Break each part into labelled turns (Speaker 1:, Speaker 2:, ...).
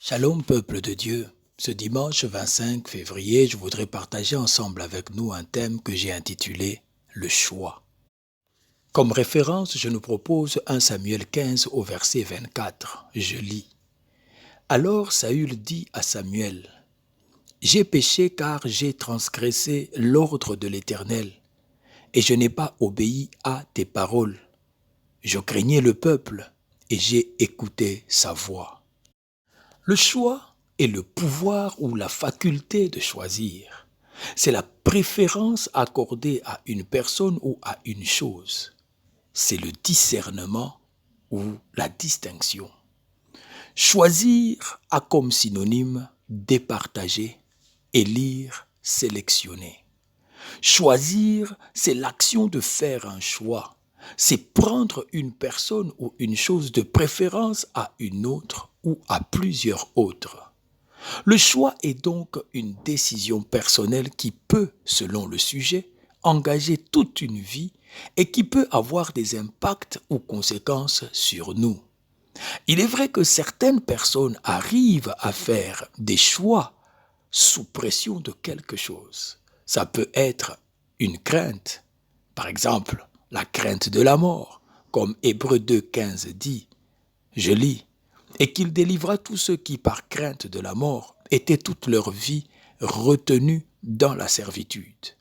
Speaker 1: Shalom peuple de Dieu. Ce dimanche 25 février, je voudrais partager ensemble avec nous un thème que j'ai intitulé « Le choix ». Comme référence, je nous propose 1 Samuel 15 au verset 24. Je lis. Alors Saül dit à Samuel, « J'ai péché car j'ai transgressé l'ordre de l'Éternel, et je n'ai pas obéi à tes paroles. Je craignais le peuple, et j'ai écouté sa voix. » Le choix est le pouvoir ou la faculté de choisir. C'est la préférence accordée à une personne ou à une chose. C'est le discernement ou la distinction. Choisir a comme synonyme départager, élire, sélectionner. Choisir, c'est l'action de faire un choix. C'est prendre une personne ou une chose de préférence à une autre ou à plusieurs autres. Le choix est donc une décision personnelle qui peut, selon le sujet, engager toute une vie et qui peut avoir des impacts ou conséquences sur nous. Il est vrai que certaines personnes arrivent à faire des choix sous pression de quelque chose. Ça peut être une crainte, par exemple la crainte de la mort, comme Hébreux 2,15 dit, je lis, « Et qu'il délivra tous ceux qui, par crainte de la mort, étaient toute leur vie retenus dans la servitude. »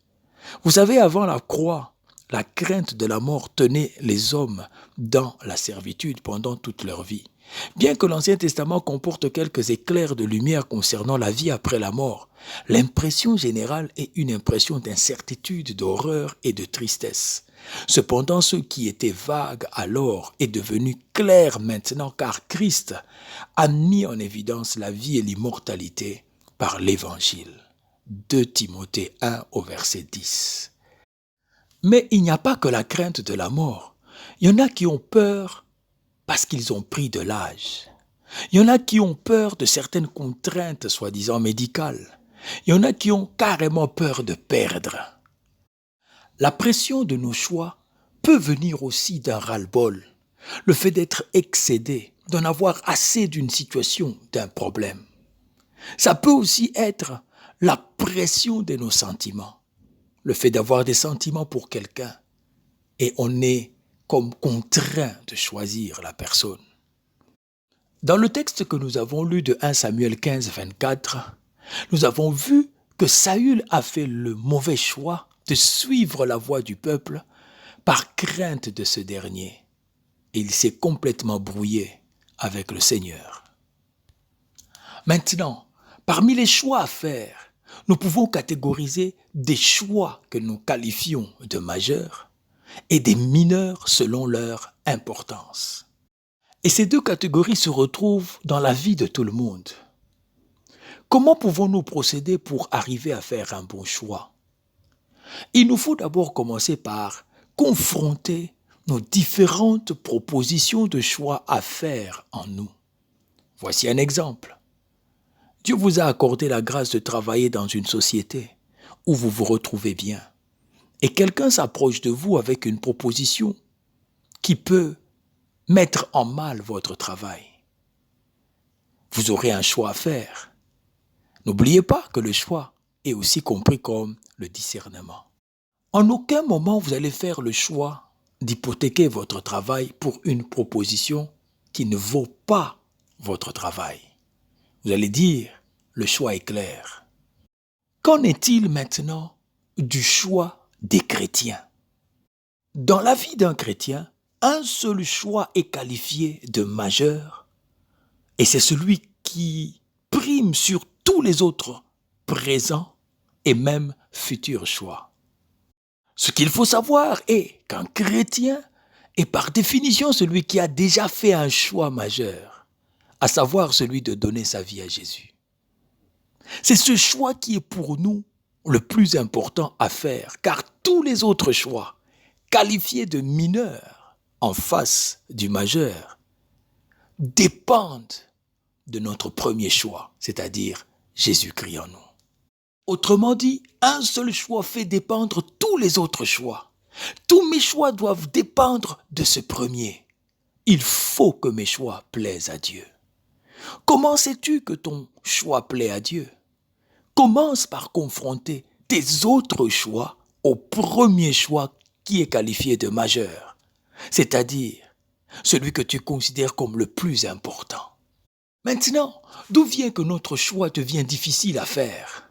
Speaker 1: Vous savez, avant la croix, la crainte de la mort tenait les hommes dans la servitude pendant toute leur vie. Bien que l'Ancien Testament comporte quelques éclairs de lumière concernant la vie après la mort, l'impression générale est une impression d'incertitude, d'horreur et de tristesse. Cependant, ce qui était vague alors est devenu clair maintenant car Christ a mis en évidence la vie et l'immortalité par l'Évangile. 2 Timothée 1 au verset 10. Mais il n'y a pas que la crainte de la mort. Il y en a qui ont peur parce qu'ils ont pris de l'âge. Il y en a qui ont peur de certaines contraintes soi-disant médicales. Il y en a qui ont carrément peur de perdre. La pression de nos choix peut venir aussi d'un ras-le-bol. Le fait d'être excédé, d'en avoir assez d'une situation, d'un problème. Ça peut aussi être la pression de nos sentiments. Le fait d'avoir des sentiments pour quelqu'un et on est comme contraint de choisir la personne. Dans le texte que nous avons lu de 1 Samuel 15, 24, nous avons vu que Saül a fait le mauvais choix de suivre la voie du peuple par crainte de ce dernier. Et il s'est complètement brouillé avec le Seigneur. Maintenant, parmi les choix à faire, nous pouvons catégoriser des choix que nous qualifions de majeurs et des mineurs selon leur importance. Et ces deux catégories se retrouvent dans la vie de tout le monde. Comment pouvons-nous procéder pour arriver à faire un bon choix? Il nous faut d'abord commencer par confronter nos différentes propositions de choix à faire en nous. Voici un exemple. Dieu vous a accordé la grâce de travailler dans une société où vous vous retrouvez bien. Et quelqu'un s'approche de vous avec une proposition qui peut mettre en mal votre travail. Vous aurez un choix à faire. N'oubliez pas que le choix est aussi compris comme le discernement. En aucun moment vous allez faire le choix d'hypothéquer votre travail pour une proposition qui ne vaut pas votre travail. Vous allez dire, le choix est clair. Qu'en est-il maintenant du choix des chrétiens? Dans la vie d'un chrétien, un seul choix est qualifié de majeur et c'est celui qui prime sur tous les autres présents et même futurs choix. Ce qu'il faut savoir est qu'un chrétien est par définition celui qui a déjà fait un choix majeur, à savoir celui de donner sa vie à Jésus. C'est ce choix qui est pour nous le plus important à faire, car tous les autres choix, qualifiés de mineurs en face du majeur, dépendent de notre premier choix, c'est-à-dire Jésus-Christ en nous. Autrement dit, un seul choix fait dépendre tous les autres choix. Tous mes choix doivent dépendre de ce premier. Il faut que mes choix plaisent à Dieu. Comment sais-tu que ton choix plaît à Dieu? Commence par confronter tes autres choix au premier choix qui est qualifié de majeur, c'est-à-dire celui que tu considères comme le plus important. Maintenant, d'où vient que notre choix devient difficile à faire?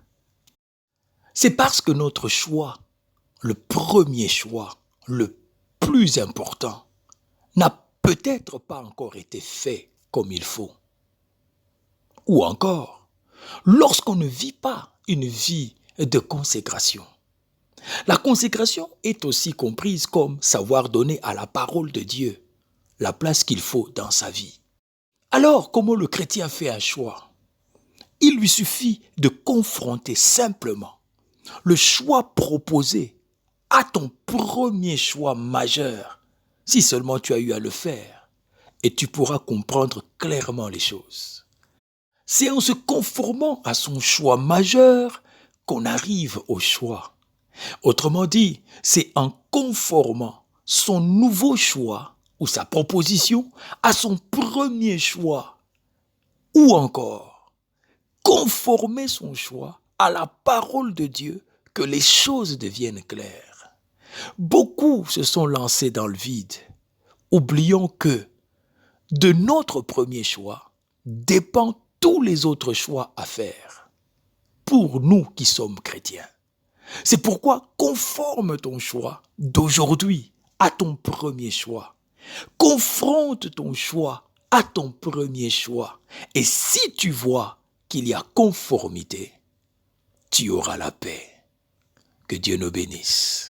Speaker 1: C'est parce que notre choix, le premier choix, le plus important, n'a peut-être pas encore été fait comme il faut. Ou encore, lorsqu'on ne vit pas une vie de consécration. La consécration est aussi comprise comme savoir donner à la parole de Dieu la place qu'il faut dans sa vie. Alors, comment le chrétien fait un choix? Il lui suffit de confronter simplement le choix proposé à ton premier choix majeur, si seulement tu as eu à le faire, et tu pourras comprendre clairement les choses. C'est en se conformant à son choix majeur qu'on arrive au choix. Autrement dit, c'est en conformant son nouveau choix ou sa proposition à son premier choix. Ou encore, conformer son choix à la parole de Dieu que les choses deviennent claires. Beaucoup se sont lancés dans le vide, oubliant que de notre premier choix dépendent tous les autres choix à faire, pour nous qui sommes chrétiens. C'est pourquoi conforme ton choix d'aujourd'hui à ton premier choix. Confronte ton choix à ton premier choix. Et si tu vois qu'il y a conformité, tu auras la paix. Que Dieu nous bénisse.